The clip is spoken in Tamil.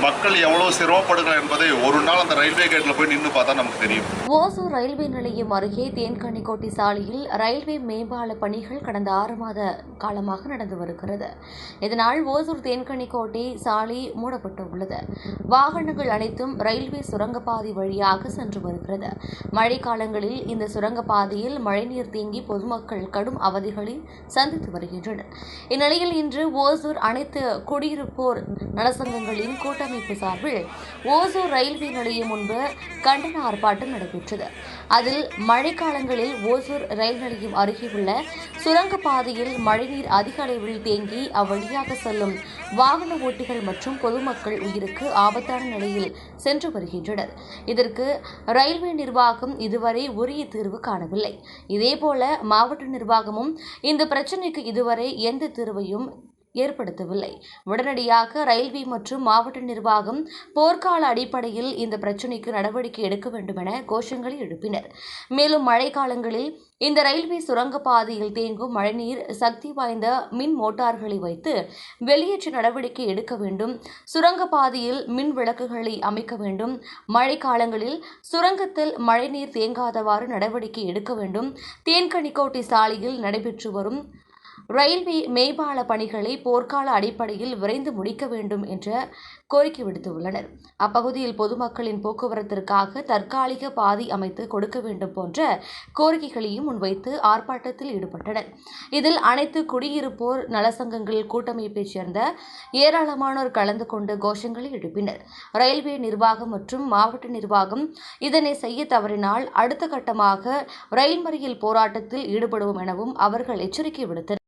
மக்கள் எவ்வளவு சிரமப்படுகிறார் என்பதை ஒரு நாள் அந்த ரயில்வே கேட்ல போய் நின்று பார்த்தா நமக்கு தெரியும். ஓசூர் ரயில்வே நிலையம் அருகே தேன்கனிக்கோட்டை சாலையில் ரயில்வே மேம்பால பணிகள் கடந்த 6 மாத காலமாக நடந்து வருகிறது. இதனால் ஓசூர் தேன்கனிக்கோட்டை சாலை மூடப்பட்டுள்ளது. வாகனங்கள் அனைத்தும் ரயில்வே சுரங்கப்பாதை வழியாக சென்று வருகிறது. மழைக்காலங்களில் இந்த சுரங்கப்பாதையில் மழைநீர் தேங்கி பொதுமக்கள் கடும் அவதிகளை சந்தித்து வருகின்றனர். இந்நிலையில் இன்று ஓசூர் அனைத்து குடியிருப்போர் நலசங்கங்களின் கூட்டமைப்பு சார்பில் ஓசூர் ரயில்வே நிலையம் முன்பு கண்டன ஆர்ப்பாட்டம் நடைபெற்றது. அதில் மழைக்காலங்களில் ஓசூர் ரயில் நிலையம் அருகே உள்ள சுரங்கப்பாதையில் மழைநீர் அதிக அளவில் தேங்கி அவ்வழியாக செல்லும் வாகன ஓட்டிகள் மற்றும் பொதுமக்கள் உயிருக்கு ஆபத்தான நிலையில் சென்று வருகின்றனர். இதற்கு ரயில்வே நிர்வாகம் இதுவரை உரிய தீர்வு காணவில்லை. இதேபோல மாவட்ட நிர்வாகமும் இந்த பிரச்சினைக்கு இதுவரை எந்த தீர்வையும் ஏற்படுத்தவில்லை. உடனடியாக ரயில்வே மற்றும் மாவட்ட நிர்வாகம் போர்க்கால அடிப்படையில் இந்த பிரச்சினைக்கு நடவடிக்கை எடுக்க வேண்டும் என கோஷங்களை எழுப்பினர். மேலும் மழைக்காலங்களில் இந்த ரயில்வே சுரங்கப்பாதையில் தேங்கும் மழைநீர் சக்தி வாய்ந்த மின் மோட்டார்களை வைத்து வெளியேற்ற நடவடிக்கை எடுக்க வேண்டும். சுரங்கப்பாதையில் மின் விளக்குகளை அமைக்க வேண்டும். மழைக்காலங்களில் சுரங்கத்தில் மழைநீர் தேங்காதவாறு நடவடிக்கை எடுக்க வேண்டும். தேன்கனிக்கோட்டை சாலையில் நடைபெற்று வரும் ரயில்வே மேம்பால பணிகளை போர்க்கால அடிப்படையில் விரைந்து முடிக்க வேண்டும் என்ற கோரிக்கை விடுத்துள்ளனர். அப்பகுதியில் பொதுமக்களின் போக்குவரத்திற்காக தற்காலிக பாதை அமைத்து கொடுக்க வேண்டும் போன்ற கோரிக்கைகளையும் முன்வைத்து ஆர்ப்பாட்டத்தில் ஈடுபட்டனர். இதில் அனைத்து குடியிருப்போர் நலசங்கங்கள் கூட்டமைப்பைச் சேர்ந்த ஏராளமானோர் கலந்து கொண்டு கோஷங்களை எழுப்பினர். ரயில்வே நிர்வாகம் மற்றும் மாவட்ட நிர்வாகம் இதனை செய்ய தவறினால் அடுத்த கட்டமாக ரயில் மறியல் போராட்டத்தில் ஈடுபடுவோம் எனவும் அவர்கள் எச்சரிக்கை விடுத்தனர்.